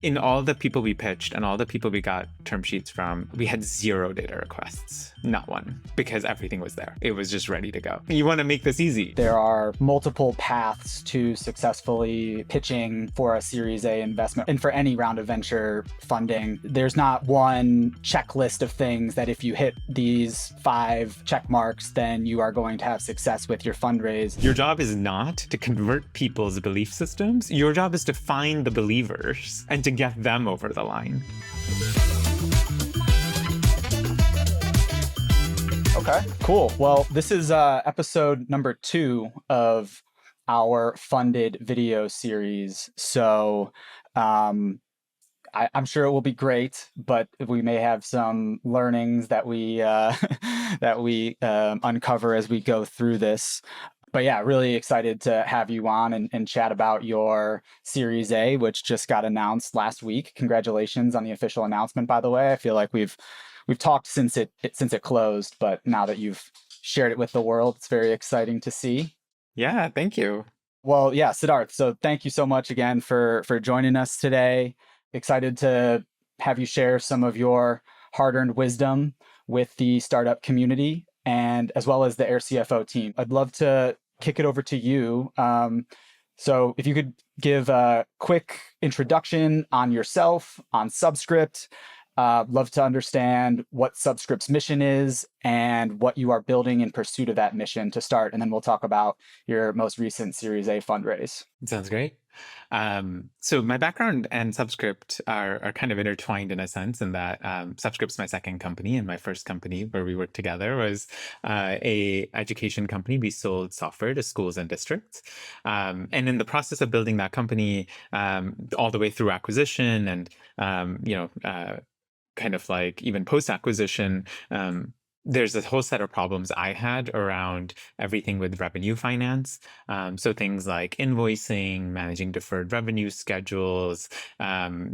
In all the people we pitched and all the people we got term sheets from, we had 0 data requests, not one, because everything was there. It was just ready to go. You want to make this easy. There are multiple paths to successfully pitching for a Series A investment and for any round of venture funding. There's not one checklist of things that if you hit these 5 check marks, then you are going to have success with your fundraise. Your job is not to convert people's belief systems. Your job is to find the believers and to get them over the line. Okay, cool. Well, this is episode number 2 of our funded video series. So I'm sure it will be great, but we may have some learnings that we uncover as we go through this. But yeah, really excited to have you on and chat about your Series A, which just got announced last week. Congratulations on the official announcement, by the way. I feel like we've talked since it closed, but now that you've shared it with the world, it's very exciting to see. Yeah, thank you. Well, yeah, Sidharth, so thank you so much again for joining us today. Excited to have you share some of your hard-earned wisdom with the startup community and as well as the Air CFO team. I'd love to kick it over to you. So if you could give a quick introduction on yourself, on Subscript. Love to understand what Subscript's mission is and what you are building in pursuit of that mission to start. And then we'll talk about your most recent Series A fundraise. Sounds great. So my background and Subscript are kind of intertwined in a sense in that Subscript's my second company, and my first company where we worked together was a education company. We sold software to schools and districts. And in the process of building that company, all the way through acquisition and, kind of like even post-acquisition, there's a whole set of problems I had around everything with revenue finance. So things like invoicing, managing deferred revenue schedules,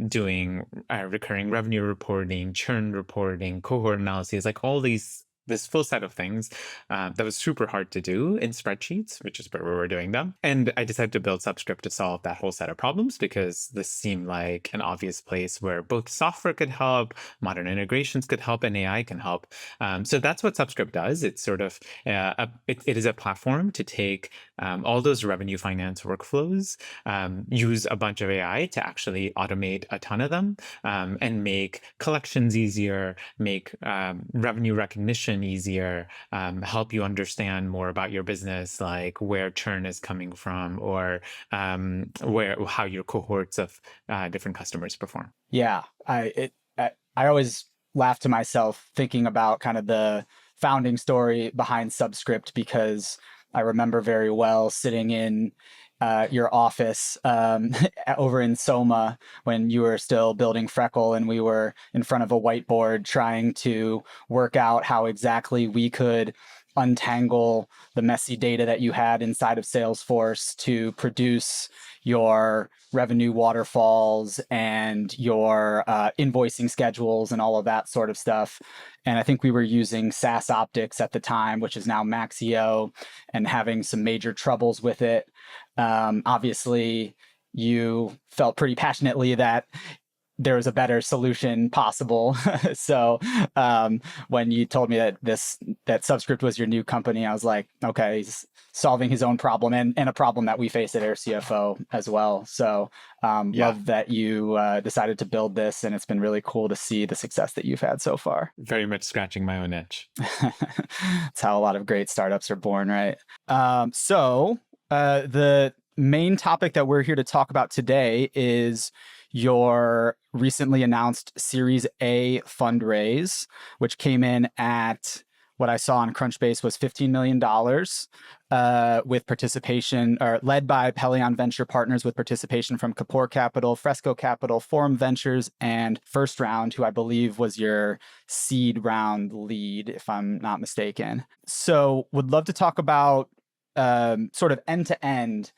doing recurring revenue reporting, churn reporting, cohort analyses, like all this full set of things that was super hard to do in spreadsheets, which is where we were doing them. And I decided to build Subscript to solve that whole set of problems because this seemed like an obvious place where both software could help, modern integrations could help, and AI can help. So that's what Subscript does. It's sort of, it is a platform to take all those revenue finance workflows, use a bunch of AI to actually automate a ton of them, and make collections easier, make revenue recognition easier, help you understand more about your business, like where churn is coming from or how your cohorts of different customers perform. Yeah, I always laugh to myself thinking about kind of the founding story behind Subscript because I remember very well sitting in your office over in Soma when you were still building Freckle and we were in front of a whiteboard trying to work out how exactly we could untangle the messy data that you had inside of Salesforce to produce your revenue waterfalls and your invoicing schedules and all of that sort of stuff. And I think we were using SaaS Optics at the time, which is now Maxio, and having some major troubles with it. Obviously, you felt pretty passionately that there was a better solution possible. So when you told me that Subscript was your new company, I was like, okay, he's solving his own problem and a problem that we face at Air CFO as well. So love that you decided to build this, and it's been really cool to see the success that you've had so far. Very much scratching my own itch. That's how a lot of great startups are born, right? So the main topic that we're here to talk about today is your recently announced Series A fundraise, which came in at what I saw on Crunchbase was $15 million with participation, or led by Pelion Venture Partners with participation from Kapoor Capital, Fresco Capital, Forum Ventures, and First Round, who I believe was your seed round lead, if I'm not mistaken. So would love to talk about sort of end to end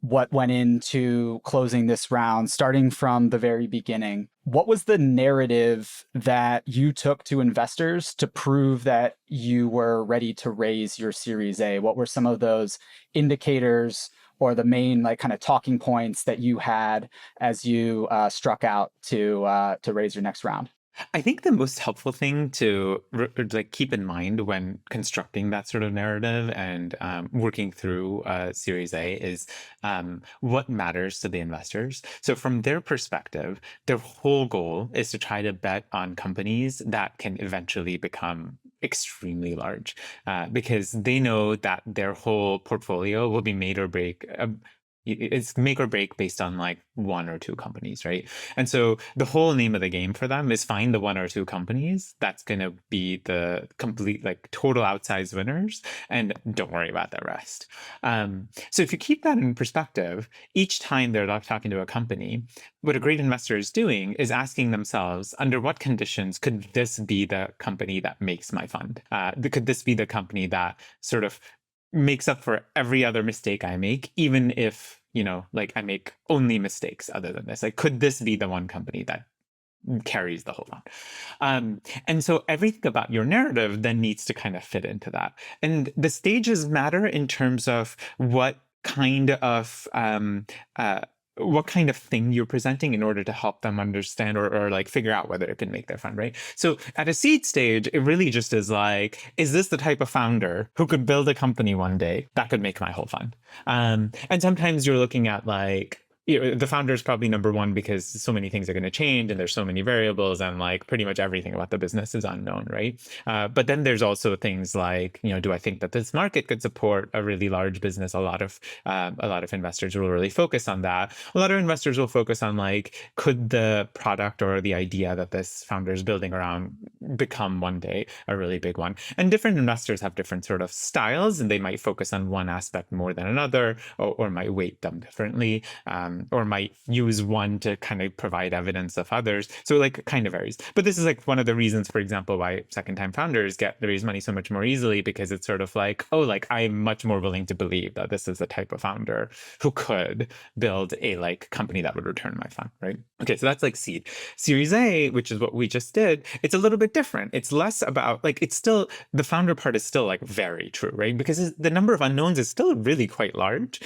what went into closing this round, starting from the very beginning. What was the narrative that you took to investors to prove that you were ready to raise your Series A? What were some of those indicators or the main like kind of talking points that you had as you struck out to raise your next round? I think the most helpful thing to like keep in mind when constructing that sort of narrative and working through Series A is what matters to the investors. So from their perspective, their whole goal is to try to bet on companies that can eventually become extremely large, because they know that their whole portfolio will be made or break. It's make or break based on like one or two companies, right? And so the whole name of the game for them is find the one or two companies that's going to be the complete, like total outsized winners, and don't worry about the rest. So if you keep that in perspective, each time they're talking to a company, what a great investor is doing is asking themselves, under what conditions could this be the company that makes my fund? Could this be the company that sort of makes up for every other mistake I make, even if, like I make only mistakes other than this? Like, could this be the one company that carries the whole lot? And so everything about your narrative then needs to kind of fit into that. And the stages matter in terms of what kind of thing you're presenting in order to help them understand or like figure out whether it can make their fund, right? So at a seed stage, it really just is like, is this the type of founder who could build a company one day that could make my whole fund? And sometimes you're looking at like, the founder is probably number one because so many things are going to change and there's so many variables and like pretty much everything about the business is unknown, right? But then there's also things like, do I think that this market could support a really large business? A lot of investors will really focus on that. A lot of investors will focus on like, could the product or the idea that this founder is building around become one day a really big one? And different investors have different sort of styles, and they might focus on one aspect more than another, or might weight them differently. Or might use one to kind of provide evidence of others. So like it kind of varies. But this is like one of the reasons, for example, why second-time founders get to raise money so much more easily, because it's sort of like, oh, like I'm much more willing to believe that this is the type of founder who could build a like company that would return my fund, right? Okay, so that's like seed. Series A, which is what we just did, it's a little bit different. It's less about like, it's still, the founder part is still like very true, right? Because the number of unknowns is still really quite large.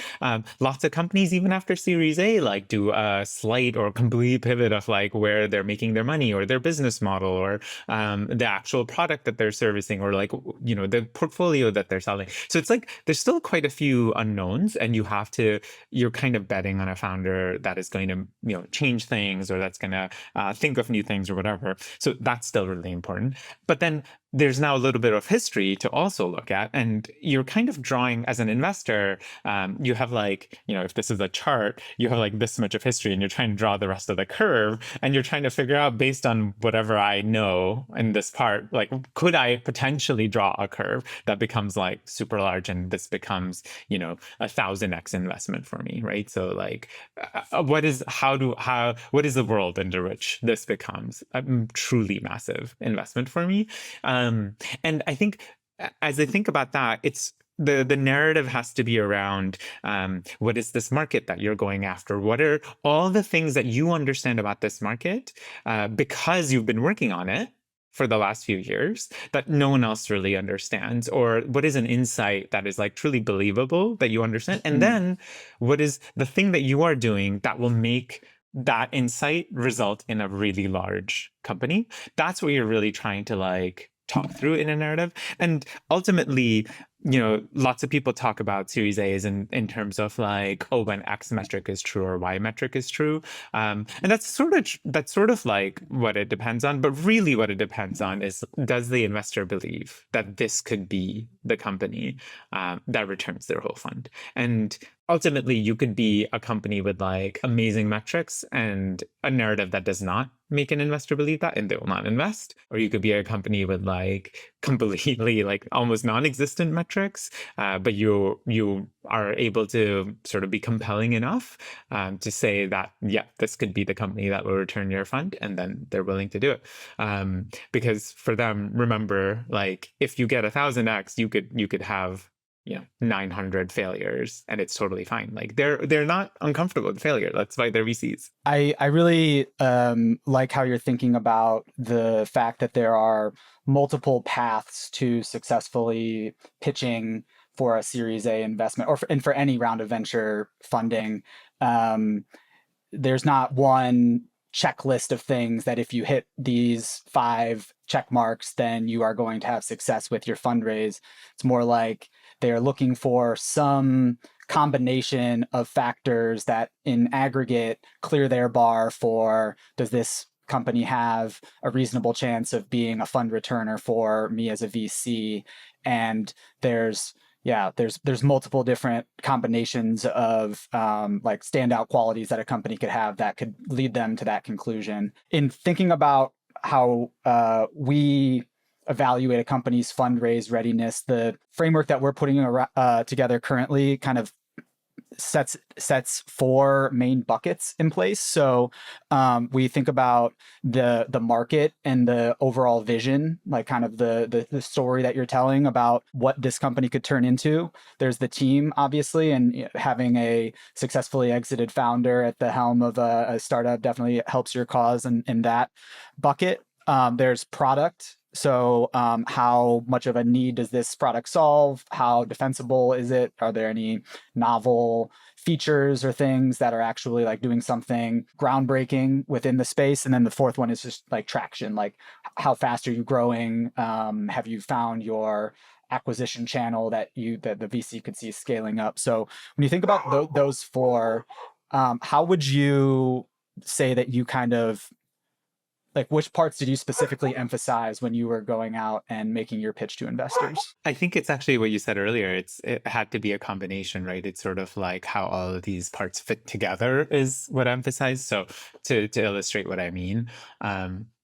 Lots of companies, even after Series A, like do a slight or complete pivot of like where they're making their money or their business model or the actual product that they're servicing or like, the portfolio that they're selling. So it's like, there's still quite a few unknowns, and you're kind of betting on a founder that is going to, change things, or that's going to think of new things or whatever. So that's still really important. But then there's now a little bit of history to also look at, and you're kind of drawing as an investor. You have like, if this is a chart, you have like this much of history, and you're trying to draw the rest of the curve, and you're trying to figure out, based on whatever I know in this part, like, could I potentially draw a curve that becomes like super large, and this becomes, 1,000x investment for me, right? So like, what is the world under which this becomes a truly massive investment for me? And I think as I think about that, it's the narrative has to be around what is this market that you're going after? What are all the things that you understand about this market because you've been working on it for the last few years that no one else really understands? Or what is an insight that is like truly believable that you understand? And then what is the thing that you are doing that will make that insight result in a really large company? That's what you're really trying to like talk through in a narrative. And ultimately, lots of people talk about Series A's in terms of like, oh, when X metric is true or Y metric is true. And that's sort of like what it depends on. But really what it depends on is, does the investor believe that this could be the company that returns their whole fund? And ultimately, you could be a company with like amazing metrics and a narrative that does not make an investor believe that, and they will not invest. Or you could be a company with like completely like almost non-existent metrics, but you are able to sort of be compelling enough to say that, yeah, this could be the company that will return your fund, and then they're willing to do it. Because for them, remember, like if you get 1,000x, you could have 900 failures, and it's totally fine. Like they're not uncomfortable with failure. That's why they're VCs. I really like how you're thinking about the fact that there are multiple paths to successfully pitching for a Series A investment, and for any round of venture funding, um, there's not one checklist of things that if you hit these 5 check marks, then you are going to have success with your fundraise. It's more like they're looking for some combination of factors that in aggregate clear their bar for, does this company have a reasonable chance of being a fund returner for me as a VC? And there's there's multiple different combinations of like standout qualities that a company could have that could lead them to that conclusion. In thinking about how we evaluate a company's fundraise readiness, the framework that we're putting together currently kind of sets 4 main buckets in place. So we think about the market and the overall vision, like kind of the story that you're telling about what this company could turn into. There's the team, obviously, and having a successfully exited founder at the helm of a startup definitely helps your cause in that bucket. There's product. So how much of a need does this product solve? How defensible is it? Are there any novel features or things that are actually like doing something groundbreaking within the space? And then the fourth one is just like traction, like how fast are you growing? Have you found your acquisition channel that the VC could see scaling up? So when you think about those 4, how would you say that you kind of, like, which parts did you specifically emphasize when you were going out and making your pitch to investors? I think it's actually what you said earlier. It had to be a combination, right? It's sort of like how all of these parts fit together is what I emphasize. So to illustrate what I mean,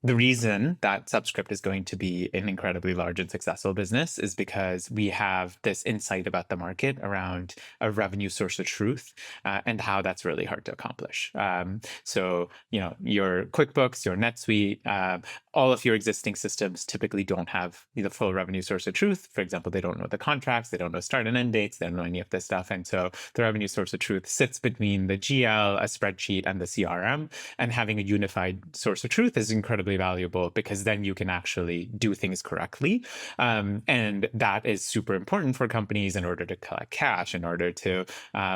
the reason that Subscript is going to be an incredibly large and successful business is because we have this insight about the market around a revenue source of truth and how that's really hard to accomplish. So, your QuickBooks, your NetSuite, all of your existing systems typically don't have the full revenue source of truth. For example, they don't know the contracts, they don't know start and end dates, they don't know any of this stuff. And so the revenue source of truth sits between the GL, a spreadsheet, and the CRM. And having a unified source of truth is incredibly valuable because then you can actually do things correctly. And that is super important for companies in order to collect cash, in order to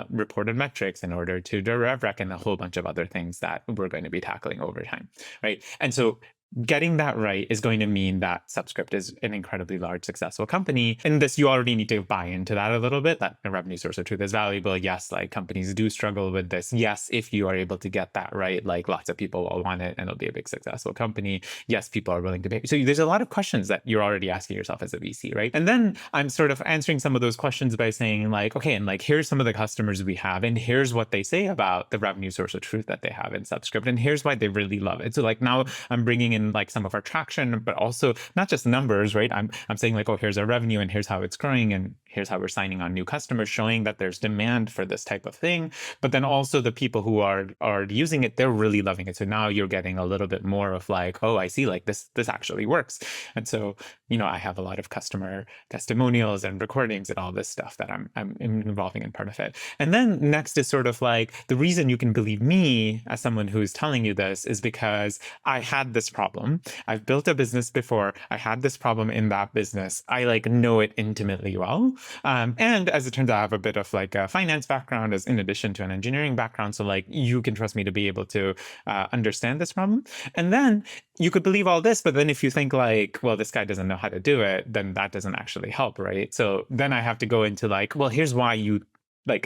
report on metrics, in order to do rev rec, and a whole bunch of other things that we're going to be tackling over time, right? And so getting that right is going to mean that Subscript is an incredibly large, successful company. And this, you already need to buy into that a little bit, that the revenue source of truth is valuable. Yes, like companies do struggle with this. Yes, if you are able to get that right, like lots of people will want it and it'll be a big, successful company. Yes, people are willing to pay. So there's a lot of questions that you're already asking yourself as a VC, right? And then I'm sort of answering some of those questions by saying like, okay, and like, here's some of the customers we have, and here's what they say about the revenue source of truth that they have in Subscript, and here's why they really love it. So like now I'm bringing in like some of our traction, but also not just numbers, right? I'm saying like, oh, here's our revenue and here's how it's growing and here's how we're signing on new customers, showing that there's demand for this type of thing. But then also the people who are using it, they're really loving it. So now you're getting a little bit more of like, oh, I see, like this actually works. And so, I have a lot of customer testimonials and recordings and all this stuff that I'm involving in part of it. And then next is sort of like, the reason you can believe me as someone who's telling you this is because I had this problem. I've built a business before. I had this problem in that business. I like know it intimately well. And as it turns out, I have a bit of like a finance background as in addition to an engineering background. So like you can trust me to be able to understand this problem. And then you could believe all this, but then if you think like, well, this guy doesn't know how to do it, then that doesn't actually help, right? So then I have to go into like, well, here's why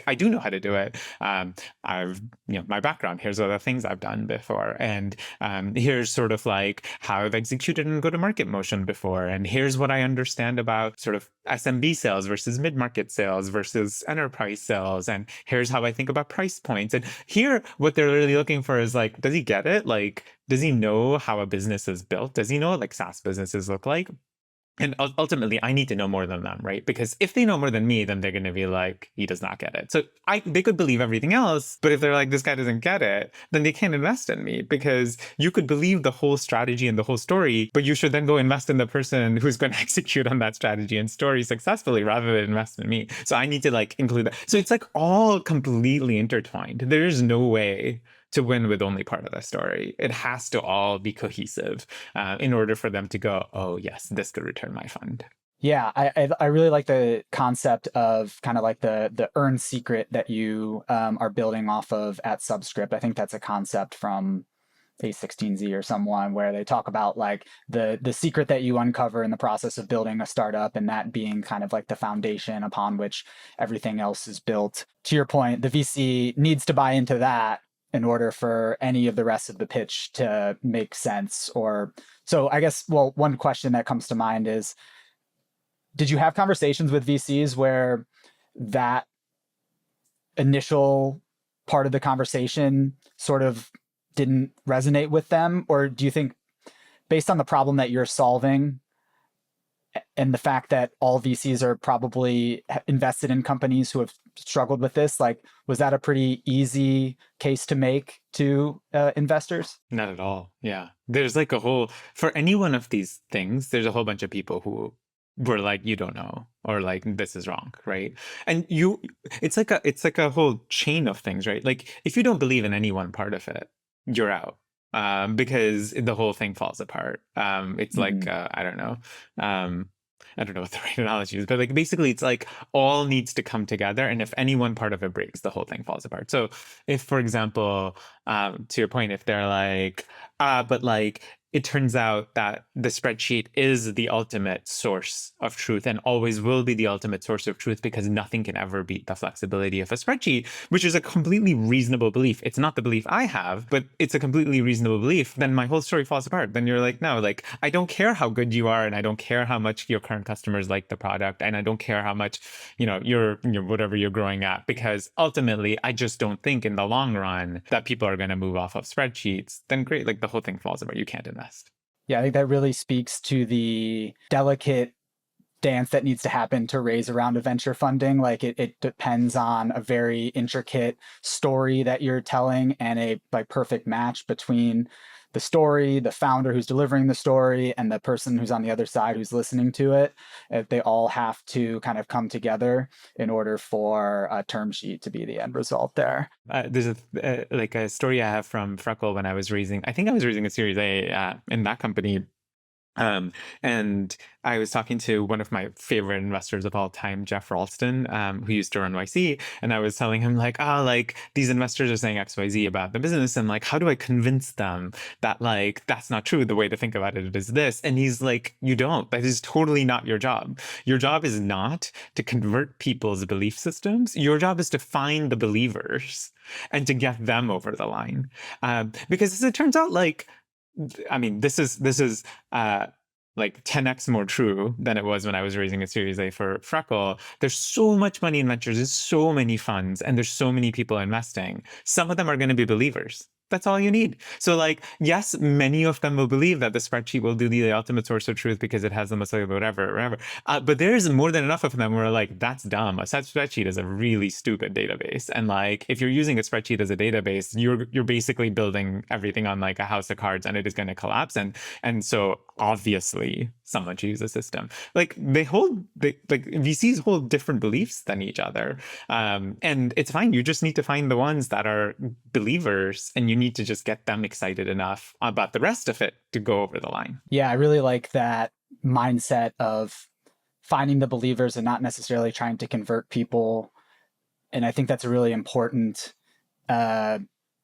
I do know how to do it. I've, my background, here's other things I've done before. And here's sort of like how I've executed in go-to-market motion before. And here's what I understand about sort of SMB sales versus mid-market sales versus enterprise sales. And here's how I think about price points. And here, what they're really looking for is like, does he get it? Like, does he know how a business is built? Does he know what like SaaS businesses look like? And ultimately, I need to know more than them, right? Because if they know more than me, then they're going to be like, he does not get it. So they could believe everything else, but if they're like, this guy doesn't get it, then they can't invest in me, because you could believe the whole strategy and the whole story, but you should then go invest in the person who's going to execute on that strategy and story successfully rather than invest in me. So I need to like include that. So it's like all completely intertwined. There is no way to win with only part of the story. It has to all be cohesive in order for them to go, oh yes, this could return my fund. Yeah, I really like the concept of kind of like the earn secret that you are building off of at Subscript. I think that's a concept from A16Z or someone where they talk about like the secret that you uncover in the process of building a startup, and that being kind of like the foundation upon which everything else is built. To your point, the VC needs to buy into that in order for any of the rest of the pitch to make sense. Or so I guess, well, one question that comes to mind is, did you have conversations with VCs where that initial part of the conversation sort of didn't resonate with them? Or do you think, based on the problem that you're solving and the fact that all VCs are probably invested in companies who have struggled with this, like, was that a pretty easy case to make to investors? Not at all. Yeah. There's like a whole, for any one of these things, there's a whole bunch of people who were like, you don't know, or like, this is wrong, right? And it's like a whole chain of things, right? Like, if you don't believe in any one part of it, you're out. Because the whole thing falls apart. It's like, Mm-hmm. I don't know what the right analogy is, but like basically it's like all needs to come together. And if any one part of it breaks, the whole thing falls apart. So if, for example, to your point, if they're like, but like it turns out that the spreadsheet is the ultimate source of truth and always will be the ultimate source of truth because nothing can ever beat the flexibility of a spreadsheet, which is a completely reasonable belief. It's not the belief I have, but it's a completely reasonable belief. Then my whole story falls apart. Then you're like, no, like I don't care how good you are, and I don't care how much your current customers like the product, and I don't care how much, you're whatever you're growing at, because ultimately I just don't think in the long run that people are going to move off of spreadsheets. Then great, like the whole thing falls apart. You can't invest. Yeah, I think that really speaks to the delicate dance that needs to happen to raise a round of venture funding. Like it depends on a very intricate story that you're telling and a like perfect match between the story, the founder who's delivering the story, and the person who's on the other side who's listening to it. They all have to kind of come together in order for a term sheet to be the end result there. There's like a story I have from Freckle when I think I was raising a Series A in that company. And I was talking to one of my favorite investors of all time, Jeff Ralston, who used to run YC. And I was telling him like, like these investors are saying XYZ about the business. And like, how do I convince them that like, that's not true? The way to think about it is this. And he's like, you don't, that is totally not your job. Your job is not to convert people's belief systems. Your job is to find the believers and to get them over the line. Because as it turns out, like, I mean, this is like 10x more true than it was when I was raising a Series A for Freckle. There's so much money in ventures, there's so many funds, and there's so many people investing. Some of them are going to be believers. That's all you need. So like, yes, many of them will believe that the spreadsheet will do the ultimate source of truth because it has the most whatever. But there's more than enough of them where like, that's dumb. A set spreadsheet is a really stupid database. And like, if you're using a spreadsheet as a database, you're basically building everything on like a house of cards, and it is going to collapse. And so obviously someone should use a system. Like VCs hold different beliefs than each other. And it's fine. You just need to find the ones that are believers, and you need to just get them excited enough about the rest of it to go over the line. Yeah, I really like that mindset of finding the believers and not necessarily trying to convert people. And I think that's a really important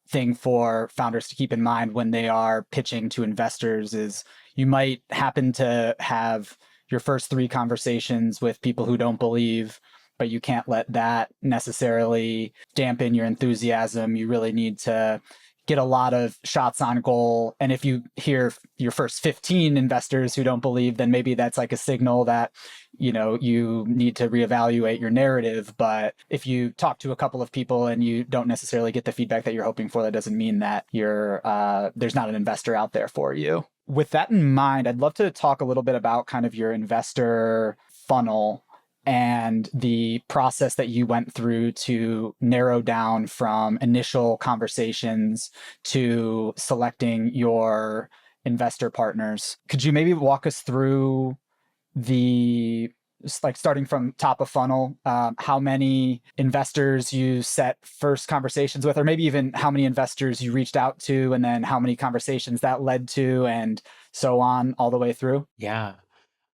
thing for founders to keep in mind when they are pitching to investors. Is you might happen to have your first three conversations with people who don't believe, but you can't let that necessarily dampen your enthusiasm. You really need to get a lot of shots on goal. And if you hear your first 15 investors who don't believe, then maybe that's like a signal that, you need to reevaluate your narrative. But if you talk to a couple of people and you don't necessarily get the feedback that you're hoping for, that doesn't mean that there's not an investor out there for you. With that in mind, I'd love to talk a little bit about kind of your investor funnel and the process that you went through to narrow down from initial conversations to selecting your investor partners. Could you maybe walk us through like starting from top of funnel, how many investors you set first conversations with, or maybe even how many investors you reached out to, and then how many conversations that led to, and so on all the way through? Yeah.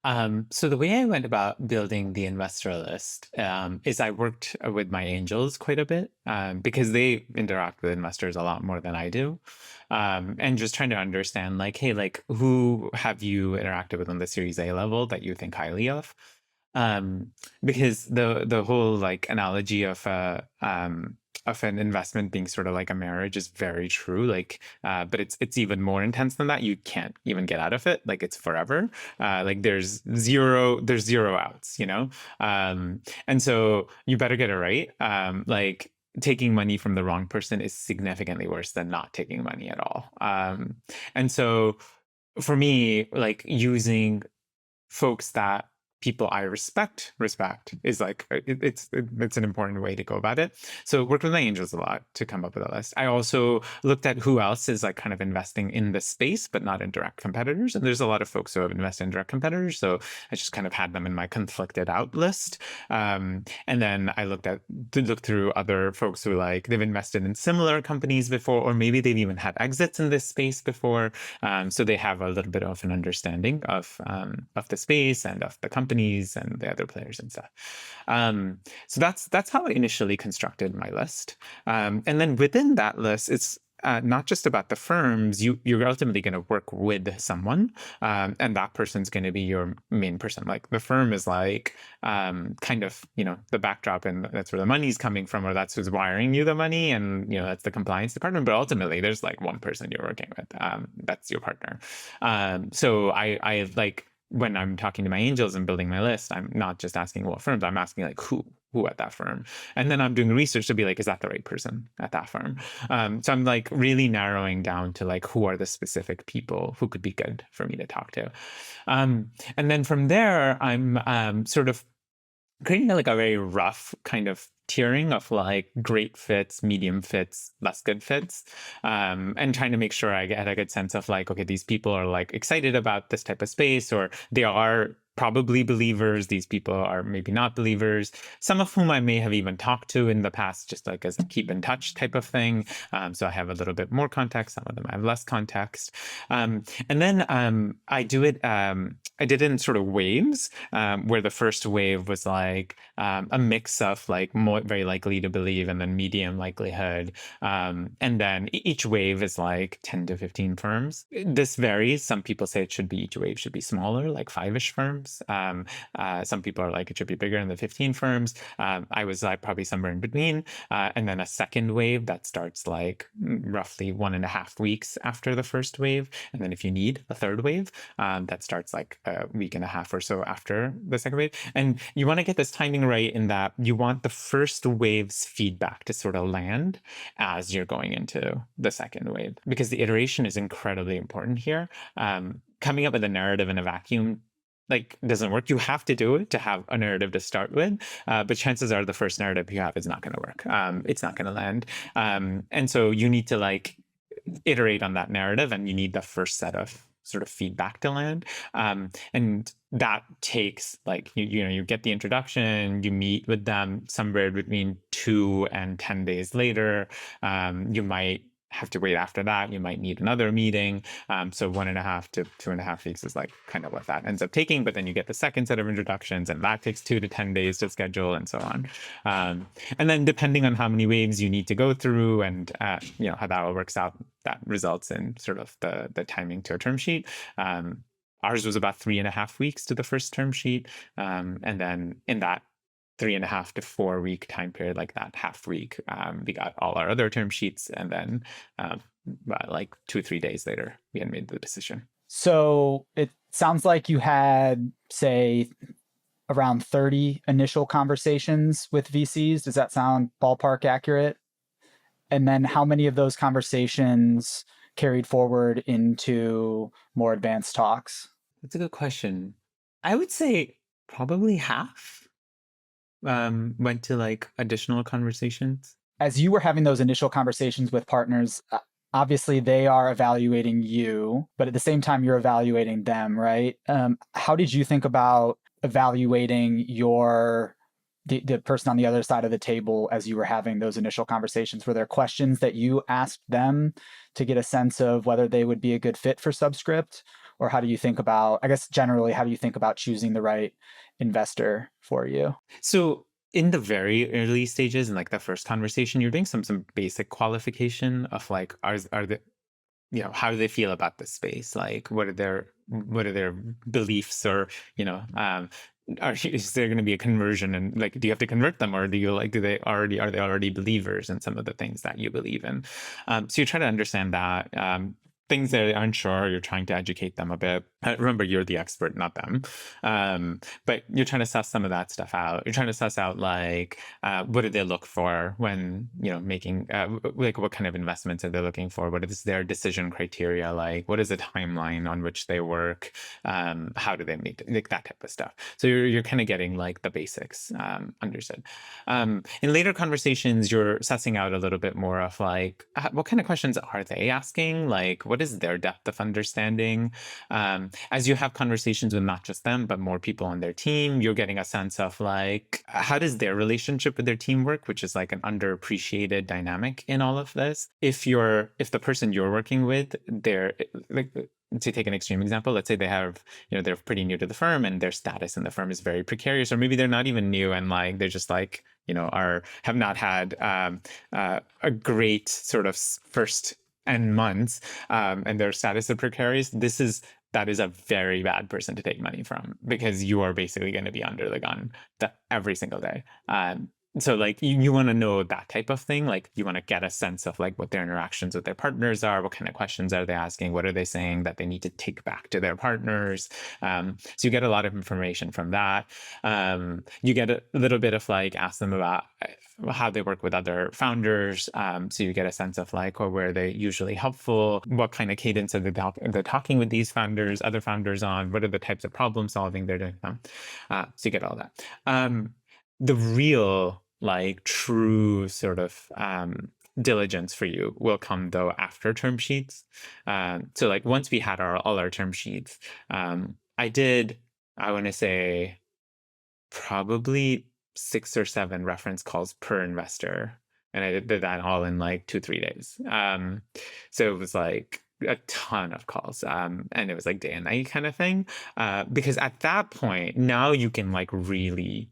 So the way I went about building the investor list is I worked with my angels quite a bit because they interact with investors a lot more than I do, and just trying to understand like, hey, like who have you interacted with on the Series A level that you think highly of? Um, because the whole like analogy of an investment being sort of like a marriage is very true. Like, but it's even more intense than that. You can't even get out of it. Like it's forever. Like there's zero outs, you know? And so you better get it right. Like taking money from the wrong person is significantly worse than not taking money at all. And so for me, like using folks that people I respect is like it's an important way to go about it. So worked with my angels a lot to come up with a list. I also looked at who else is like kind of investing in the space but not in direct competitors. And there's a lot of folks who have invested in direct competitors, so I just kind of had them in my conflicted out list. And then I looked through other folks who like they've invested in similar companies before, or maybe they've even had exits in this space before, so they have a little bit of an understanding of the space and of the companies and the other players and stuff. So that's how I initially constructed my list. And then within that list, it's not just about the firms. You're ultimately going to work with someone, and that person's going to be your main person. Like the firm is like kind of the backdrop, and that's where the money's coming from, or that's who's wiring you the money, and that's the compliance department. But ultimately, there's like one person you're working with. That's your partner. So I like when I'm talking to my angels and building my list, I'm not just asking what firms, I'm asking like who at that firm. And then I'm doing research to be like, is that the right person at that firm? So I'm like really narrowing down to like who are the specific people who could be good for me to talk to. And then from there, I'm sort of creating like a very rough kind of tiering of like great fits, medium fits, less good fits, and trying to make sure I get a good sense of like, okay, these people are like excited about this type of space, or they are probably believers. These people are maybe not believers, some of whom I may have even talked to in the past, just like as a keep in touch type of thing. So I have a little bit more context. Some of them I have less context. And then I do it, I did it in sort of waves, where the first wave was like a mix of like more very likely to believe and then medium likelihood. And then each wave is like 10 to 15 firms. This varies. Some people say each wave should be smaller, like 5-ish firms. Some people are like it should be bigger than the 15 firms. I was like probably somewhere in between. And then a second wave that starts like roughly 1.5 weeks after the first wave. And then if you need a third wave, that starts like a week and a half or so after the second wave. And you want to get this timing right in that you want the first wave's feedback to sort of land as you're going into the second wave, because the iteration is incredibly important here. Coming up with a narrative in a vacuum like doesn't work. You have to do it to have a narrative to start with, but chances are the first narrative you have is not going to work. It's not going to land, and so you need to like iterate on that narrative, and you need the first set of sort of feedback to land, and that takes like you get the introduction, you meet with them somewhere between 2 and 10 days later. You might have to wait after that. You might need another meeting. So 1.5 to 2.5 weeks is like kind of what that ends up taking. But then you get the second set of introductions, and that takes 2 to 10 days to schedule, and so on. And then depending on how many waves you need to go through, and how that all works out, that results in sort of the timing to a term sheet. Ours was about 3.5 weeks to the first term sheet, and then in that 3.5 to 4 week time period, like that half week, we got all our other term sheets, and then like 2 or 3 days later, we had made the decision. So it sounds like you had, say, around 30 initial conversations with VCs. Does that sound ballpark accurate? And then how many of those conversations carried forward into more advanced talks? That's a good question. I would say probably half went to like additional conversations. As you were having those initial conversations with partners, obviously they are evaluating you, but at the same time you're evaluating them, right? How did you think about evaluating your the person on the other side of the table as you were having those initial conversations? Were there questions that you asked them to get a sense of whether they would be a good fit for Subscript? Or how do you think about, I guess generally, how do you think about choosing the right investor for you? So in the very early stages, in like the first conversation, you're doing some basic qualification of like, are the how do they feel about the space? Like, what are their beliefs, or is there going to be a conversion, and like, do you have to convert them, or are they already believers in some of the things that you believe in? So you try to understand that. Things that they're unsure, you're trying to educate them a bit. Remember, you're the expert, not them. But you're trying to suss some of that stuff out. You're trying to suss out like, what do they look for when making like, what kind of investments are they looking for? What is their decision criteria like? What is the timeline on which they work? How do they make like that type of stuff? So you're kind of getting like the basics understood. In later conversations, you're sussing out a little bit more of like, what kind of questions are they asking? Like, what is their depth of understanding? As you have conversations with not just them, but more people on their team, you're getting a sense of like, how does their relationship with their team work, which is like an underappreciated dynamic in all of this. If the person you're working with, they're like, to take an extreme example, let's say they have, they're pretty new to the firm and their status in the firm is very precarious, or maybe they're not even new and like, they're just like, have not had a great sort of first and months, and their status is precarious. That is a very bad person to take money from, because you are basically going to be under the gun every single day. So like you want to know that type of thing. Like you want to get a sense of like what their interactions with their partners are, what kind of questions are they asking, what are they saying that they need to take back to their partners. So you get a lot of information from that. You get a little bit of like, ask them about how they work with other founders. So you get a sense of like, or where they usually helpful, what kind of cadence are they're talking with these founders, other founders on, what are the types of problem solving they're doing. So you get all that. The real like true sort of diligence for you will come though after term sheets. So like once we had all our term sheets, I want to say probably 6 or 7 reference calls per investor, and I did that all in like 2-3 days. So it was like a ton of calls, and it was like day and night kind of thing, because at that point now you can like really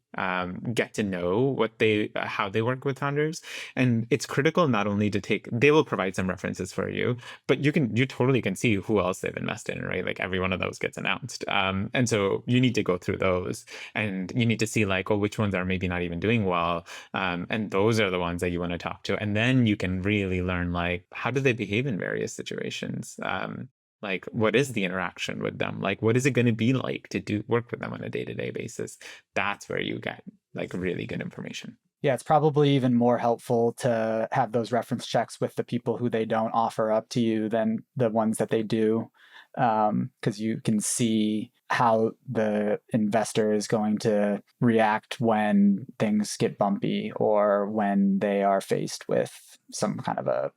get to know how they work with founders. And it's critical not only they will provide some references for you, but you totally can see who else they've invested in, right? Like every one of those gets announced, and so you need to go through those, and you need to see like, oh, which ones are maybe not even doing well, and those are the ones that you want to talk to. And then you can really learn like, how do they behave in various situations. Like, what is the interaction with them? Like, what is it going to be like to work with them on a day-to-day basis? That's where you get like really good information. Yeah, it's probably even more helpful to have those reference checks with the people who they don't offer up to you than the ones that they do, because you can see how the investor is going to react when things get bumpy, or when they are faced with some kind of a,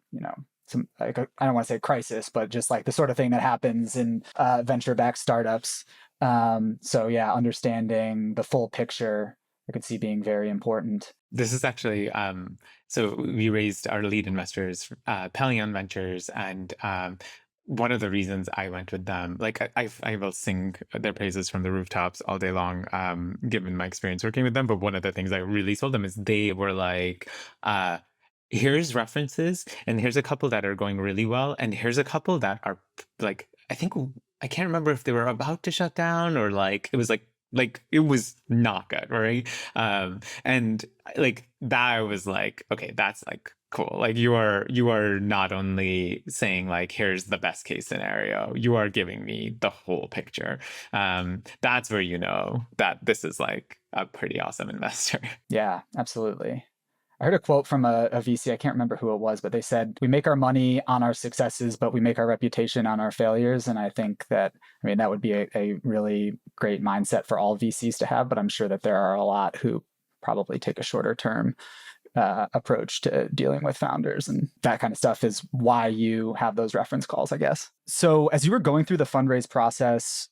I don't want to say crisis, but just like the sort of thing that happens in venture-backed startups. So yeah, understanding the full picture, I could see being very important. This is actually, so we raised our lead investors, Pelion Ventures, and one of the reasons I went with them, like I will sing their praises from the rooftops all day long, given my experience working with them. But one of the things I really sold them is they were like, here's references, and here's a couple that are going really well, and here's a couple that are like, I can't remember if they were about to shut down, or like it was like it was not good, right? And like that, I was like, okay, that's like cool. Like you are not only saying like, here's the best case scenario, you are giving me the whole picture. That's where you know that this is like a pretty awesome investor. Yeah, absolutely. I heard a quote from a VC. I can't remember who it was, but they said, we make our money on our successes, but we make our reputation on our failures. And I think that, that would be a really great mindset for all VCs to have, but I'm sure that there are a lot who probably take a shorter term approach to dealing with founders, and that kind of stuff is why you have those reference calls, I guess. So as you were going through the fundraise process,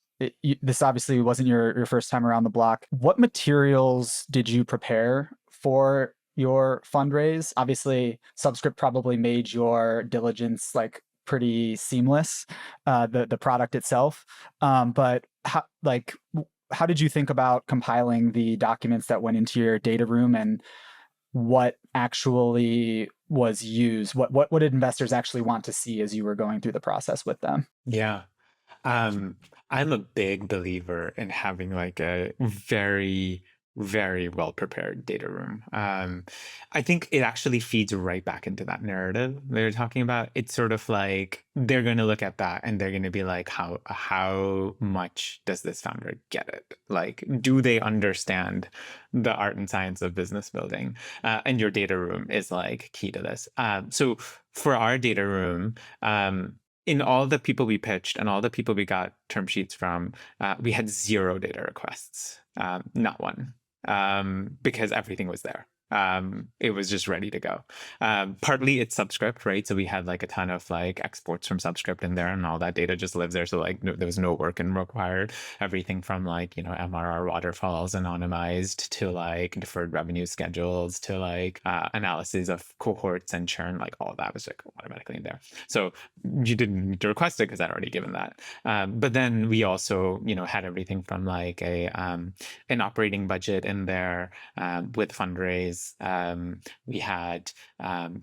this obviously wasn't your first time around the block. What materials did you prepare for your fundraise? Obviously, Subscript probably made your diligence like pretty seamless, the product itself. But how did you think about compiling the documents that went into your data room, and what actually was used? What did investors actually want to see as you were going through the process with them? Yeah. Um, I'm a big believer in having like a very, very well prepared data room. I think it actually feeds right back into that narrative they're talking about. It's sort of like they're going to look at that and they're going to be like, how much does this founder get it? Like, do they understand the art and science of business building? And your data room is like key to this. So for our data room, in all the people we pitched and all the people we got term sheets from, we had zero data requests, not one, because everything was there. It was just ready to go. Partly it's Subscript, right? So we had like a ton of like exports from Subscript in there, and all that data just lives there. So like there was no work and required. Everything from like, you know, MRR waterfalls anonymized to like deferred revenue schedules to like analysis of cohorts and churn, like all that was like automatically in there. So you didn't need to request it because I'd already given that. But then we also, you know, had everything from like an operating budget in there with Fundraise. We had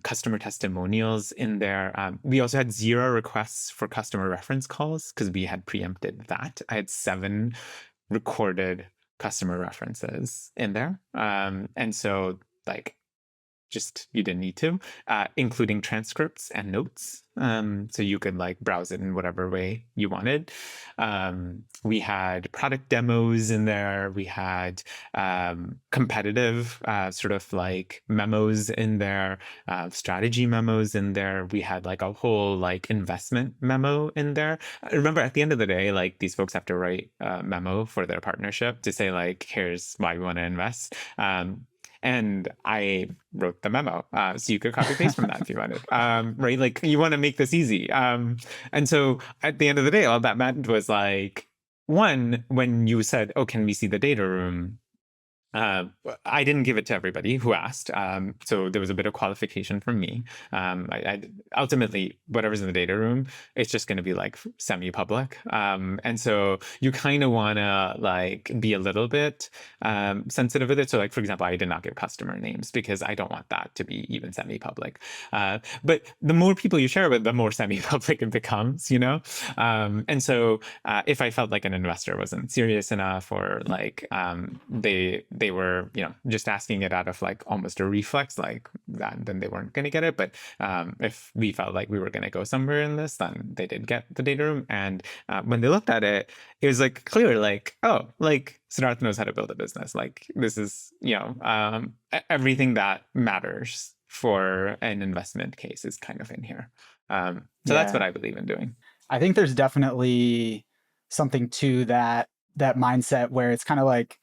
customer testimonials in there. We also had zero requests for customer reference calls because we had preempted that. I had 7 recorded customer references in there. And so like just you didn't need to, including transcripts and notes. So you could like browse it in whatever way you wanted. We had product demos in there. We had competitive sort of like memos in there, strategy memos in there. We had like a whole like investment memo in there. Remember, at the end of the day, like these folks have to write a memo for their partnership to say like, here's why we want to invest. And I wrote the memo, so you could copy paste from that if you wanted, right? Like you want to make this easy. And so at the end of the day, all that meant was like, one, when you said, "Oh, can we see the data room?" I didn't give it to everybody who asked. So there was a bit of qualification from me. I ultimately, whatever's in the data room, it's just going to be like semi-public. And so you kind of want to like be a little bit sensitive with it. So like, for example, I did not give customer names because I don't want that to be even semi-public. But the more people you share with, the more semi-public it becomes, you know? And so if I felt like an investor wasn't serious enough, or like they were, you know, just asking it out of like almost a reflex like that, then they weren't going to get it. But if we felt like we were going to go somewhere in this, then they did get the data room. And when they looked at it, it was like clear, like, oh, like Sidharth knows how to build a business. Like this is, you know, everything that matters for an investment case is kind of in here. So that's what I believe in doing. I think there's definitely something to that mindset where it's kind of like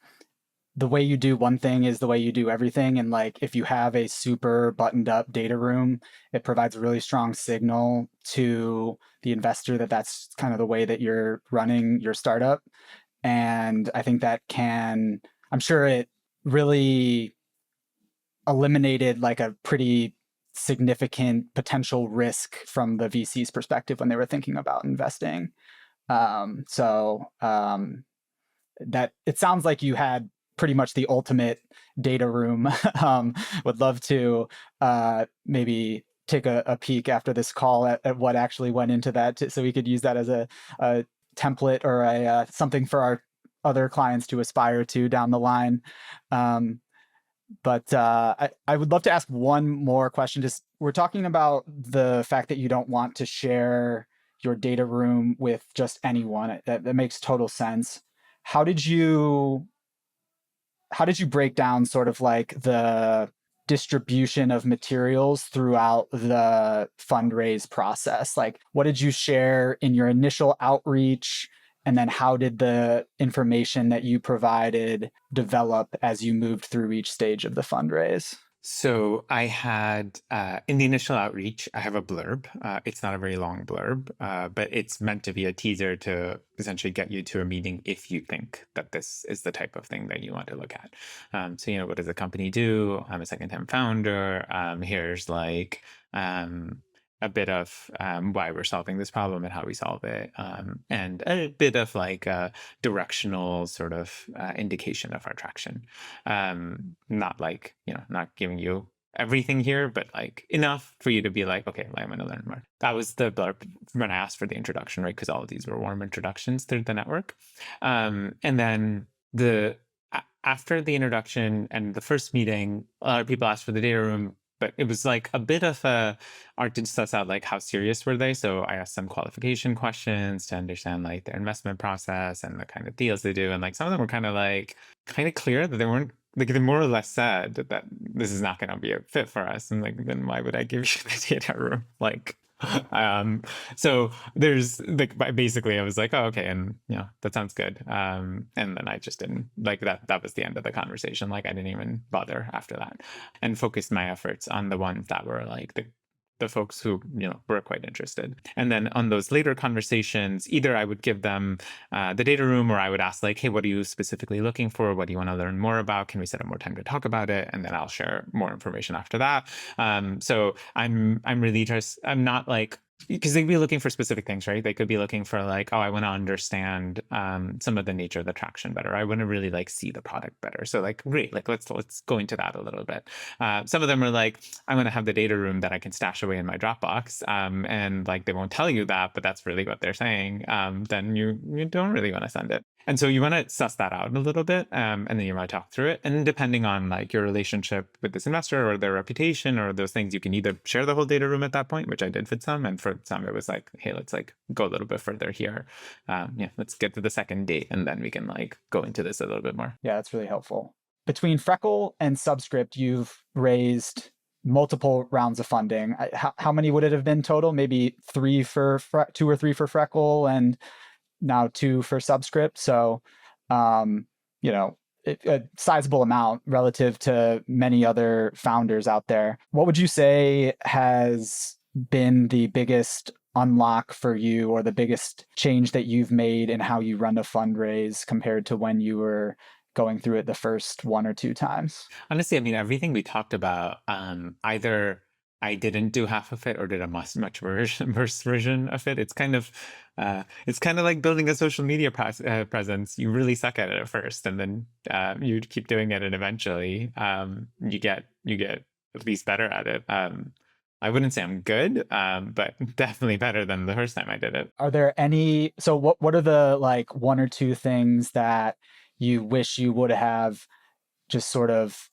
the way you do one thing is the way you do everything. And like if you have a super buttoned up data room, it provides a really strong signal to the investor that that's kind of the way that you're running your startup. And I think that I'm sure it really eliminated like a pretty significant potential risk from the VC's perspective when they were thinking about investing. That it sounds like you had pretty much the ultimate data room. Would love to maybe take a peek after this call at what actually went into that, so we could use that as a template or something for our other clients to aspire to down the line. But I would love to ask one more question. Just we're talking about the fact that you don't want to share your data room with just anyone. That makes total sense. How did you break down sort of like the distribution of materials throughout the fundraise process? Like, what did you share in your initial outreach? And then how did the information that you provided develop as you moved through each stage of the fundraise? So I had in the initial outreach, I have a blurb. It's not a very long blurb, but it's meant to be a teaser to essentially get you to a meeting if you think that this is the type of thing that you want to look at. So, what does the company do? I'm a second-time founder. Here's like a bit of why we're solving this problem and how we solve it, and a bit of like a directional sort of indication of our traction. Not like, not giving you everything here, but like enough for you to be like, okay, I'm going to learn more. That was the blurb when I asked for the introduction, right? Because all of these were warm introductions through the network. And then after the introduction and the first meeting, a lot of people asked for the data room, but it was like a bit of a art to suss out like how serious were they. So I asked some qualification questions to understand like their investment process and the kind of deals they do. And like some of them were kind of clear that they weren't like, they more or less said that this is not going to be a fit for us. And like, then why would I give you the data room? Like, um, so there's like basically I was like, oh, okay, and that sounds good. And then I just didn't like that was the end of the conversation. Like I didn't even bother after that and focused my efforts on the ones that were like the folks who were quite interested. And then on those later conversations, either I would give them the data room, or I would ask like, hey, what are you specifically looking for? What do you want to learn more about? Can we set up more time to talk about it? And then I'll share more information after that. So I'm really just, I'm not like, because they'd be looking for specific things, right? They could be looking for like, oh, I want to understand some of the nature of the traction better. I want to really like see the product better. So like, great, like let's go into that a little bit. Some of them are like, I'm going to have the data room that I can stash away in my Dropbox, and like they won't tell you that, but that's really what they're saying. Then you don't really want to send it. And so you want to suss that out a little bit, and then you might talk through it. And depending on like your relationship with this investor or their reputation or those things, you can either share the whole data room at that point, which I did with some, and for some it was like, hey, let's like go a little bit further here. Let's get to the second date, and then we can like go into this a little bit more. Yeah, that's really helpful. Between Freckle and Subscript, you've raised multiple rounds of funding. How many would it have been total? Maybe two or three for Freckle, and now two for Subscript. So, a sizable amount relative to many other founders out there. What would you say has been the biggest unlock for you, or the biggest change that you've made in how you run a fundraise compared to when you were going through it the first one or two times? Honestly, I mean, everything we talked about, either I didn't do half of it or did a much worse version of it. It's kind of like building a social media presence. You really suck at it at first, and then you keep doing it, and eventually you get at least better at it. I wouldn't say I'm good, but definitely better than the first time I did it. Are there any, so what are the like one or two things that you wish you would have just sort of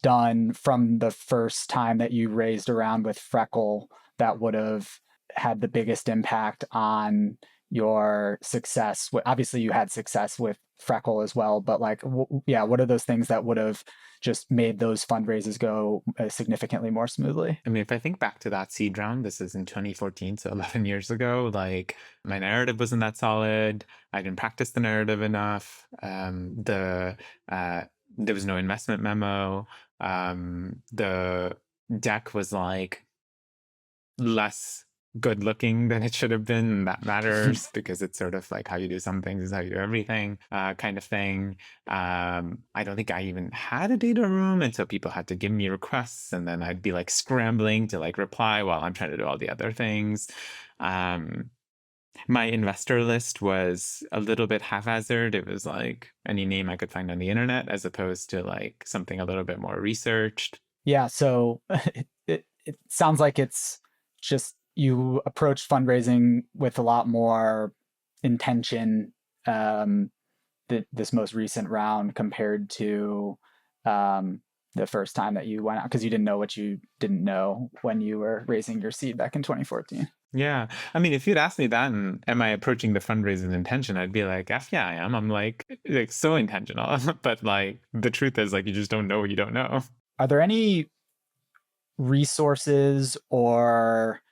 done from the first time that you raised around with Freckle that would have had the biggest impact on your success? Obviously, you had success with Freckle as well, but like, what are those things that would have just made those fundraisers go significantly more smoothly? I mean, if I think back to that seed round, this is in 2014, so 11 years ago, like my narrative wasn't that solid. I didn't practice the narrative enough. There was no investment memo. The deck was like less good looking than it should have been, and that matters because it's sort of like how you do some things is how you do everything, kind of thing. I don't think I even had a data room, and so people had to give me requests, and then I'd be like scrambling to like reply while I'm trying to do all the other things. My investor list was a little bit haphazard. It was like any name I could find on the internet, as opposed to like something a little bit more researched. Yeah, so it sounds like it's just you approach fundraising with a lot more intention, this most recent round compared to the first time that you went out, because you didn't know what you didn't know when you were raising your seed back in 2014. Yeah. I mean, if you'd asked me that and am I approaching the fundraising intention, I'd be like, F yeah, I am. I'm like so intentional. But like the truth is like you just don't know what you don't know. Are there any resources or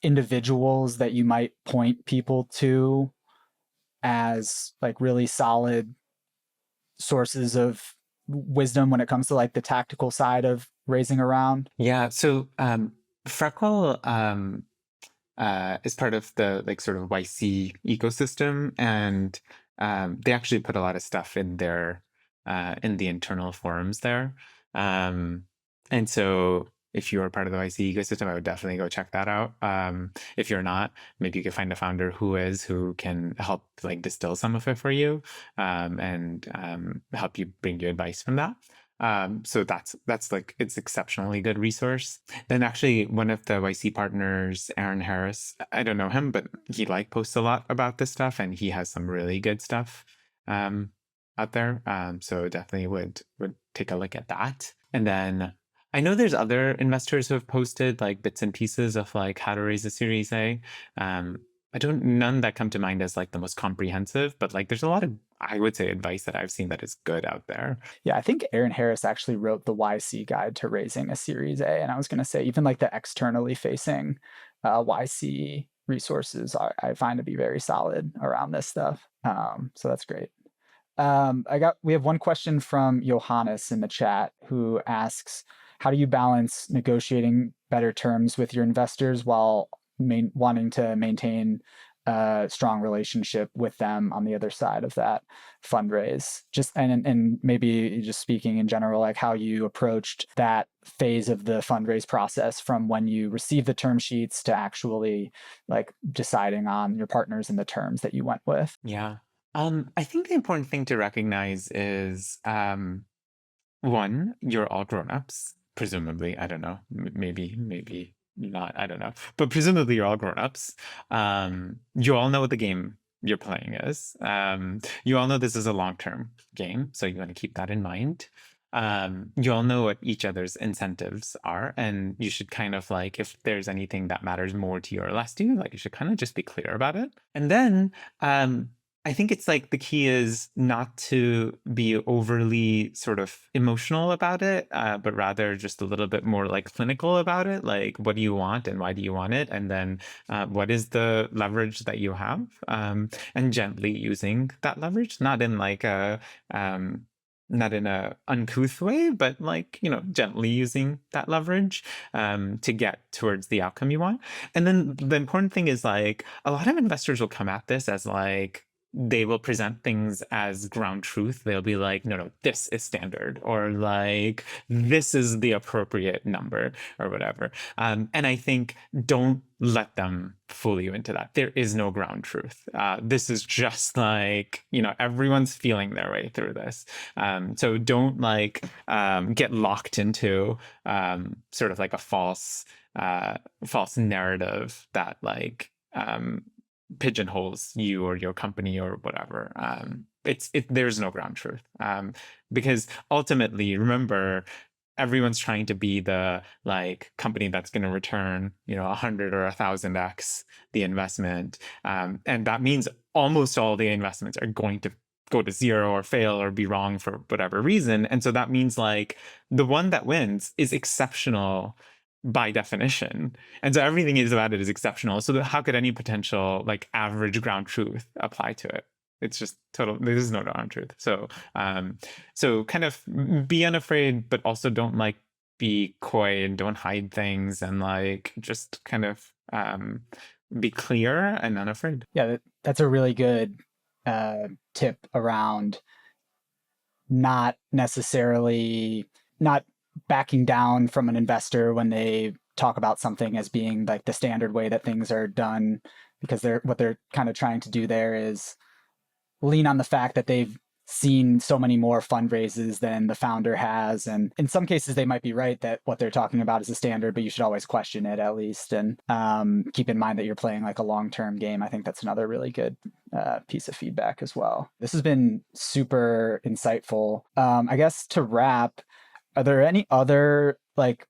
individuals that you might point people to as like really solid sources of wisdom when it comes to like the tactical side of raising a round? Yeah. So Freckle is part of the like sort of YC ecosystem, and they actually put a lot of stuff in their in the internal forums there. And so if you're part of the YC ecosystem, I would definitely go check that out. If you're not, maybe you could find a founder who can help like distill some of it for you, and help you bring you advice from that. So that's like it's exceptionally good resource. Then actually one of the YC partners, Aaron Harris, I don't know him, but he like posts a lot about this stuff, and he has some really good stuff out there. So definitely would take a look at that. And then I know there's other investors who have posted like bits and pieces of like how to raise a Series A. None that come to mind as like the most comprehensive, but like there's a lot of, I would say, advice that I've seen that is good out there. Yeah, I think Aaron Harris actually wrote the YC guide to raising a Series A. And I was going to say, even like the externally facing YC resources I find to be very solid around this stuff. So that's great. We have one question from Johannes in the chat who asks, how do you balance negotiating better terms with your investors while wanting to maintain a strong relationship with them on the other side of that fundraise? Just and maybe just speaking in general, like how you approached that phase of the fundraise process from when you receive the term sheets to actually like deciding on your partners and the terms that you went with. Yeah. I think the important thing to recognize is one, you're all grown-ups, presumably. I don't know. Maybe not. I don't know. But presumably you're all grown-ups. You all know what the game you're playing is. You all know this is a long-term game, so you want to keep that in mind. You all know what each other's incentives are, and you should kind of like, if there's anything that matters more to you or less to you, like you should kind of just be clear about it. And then I think it's like the key is not to be overly sort of emotional about it, but rather just a little bit more like clinical about it. Like, what do you want and why do you want it? And then what is the leverage that you have? And gently using that leverage, not in like a not in a uncouth way, but like, gently using that leverage to get towards the outcome you want. And then the important thing is like a lot of investors will come at this as like, they will present things as ground truth. They'll be like, no, this is standard, or like, this is the appropriate number, or whatever. And I think don't let them fool you into that. There is no ground truth. This is just like, everyone's feeling their way through this. So don't like get locked into sort of like a false narrative that like pigeonholes you or your company or whatever. There's no ground truth, because ultimately, remember, everyone's trying to be the like company that's going to return 100 or 1,000x the investment, and that means almost all the investments are going to go to zero or fail or be wrong for whatever reason. And so that means like the one that wins is exceptional by definition. And so everything is about it is exceptional. So how could any potential like average ground truth apply to it? It's just total, there is no ground truth. So so kind of be unafraid, but also don't like be coy and don't hide things, and like just kind of be clear and unafraid. Yeah, that's a really good tip around not backing down from an investor when they talk about something as being like the standard way that things are done, because what they're kind of trying to do there is lean on the fact that they've seen so many more fundraises than the founder has. And in some cases, they might be right that what they're talking about is a standard, but you should always question it at least. And keep in mind that you're playing like a long-term game. I think that's another really good piece of feedback as well. This has been super insightful. I guess to wrap, are there any other like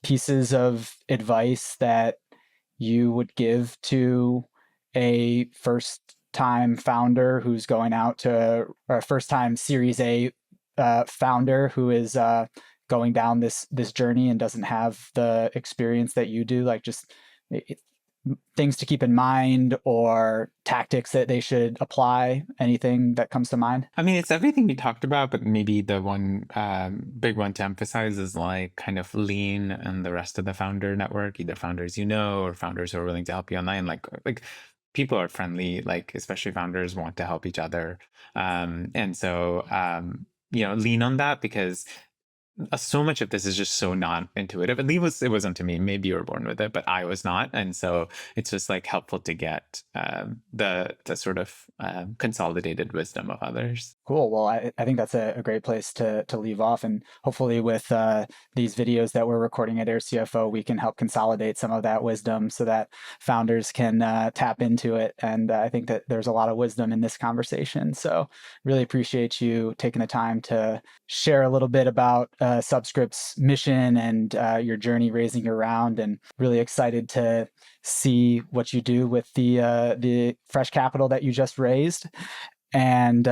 pieces of advice that you would give to a first-time founder who's going out to, or a first-time Series A founder who is going down this journey and doesn't have the experience that you do? Like just things to keep in mind or tactics that they should apply? Anything that comes to mind? I mean, it's everything we talked about, but maybe the one big one to emphasize is like kind of lean and the rest of the founder network, either founders you know or founders who are willing to help you online. Like people are friendly, like especially founders want to help each other. And so lean on that because so much of this is just so non-intuitive. At least it wasn't to me. Maybe you were born with it, but I was not. And so it's just like helpful to get the sort of consolidated wisdom of others. Cool. Well, I think that's a great place to leave off. And hopefully with these videos that we're recording at Air CFO, we can help consolidate some of that wisdom so that founders can tap into it. And I think that there's a lot of wisdom in this conversation. So really appreciate you taking the time to share a little bit about Subscript's mission and your journey raising your round, and really excited to see what you do with the fresh capital that you just raised. And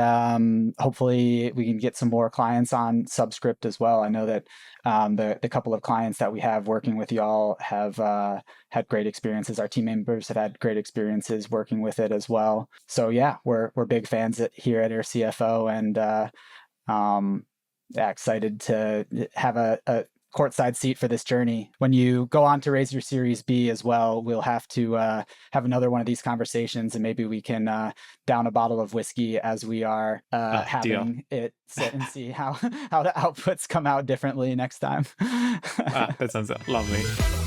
hopefully we can get some more clients on Subscript as well. I know that the couple of clients that we have working with y'all have had great experiences. Our team members have had great experiences working with it as well. So yeah, we're big fans here at Air CFO, and excited to have a courtside seat for this journey. When you go on to raise your Series B as well, we'll have to have another one of these conversations, and maybe we can down a bottle of whiskey as we are having it sit and see how the outputs come out differently next time. That sounds lovely.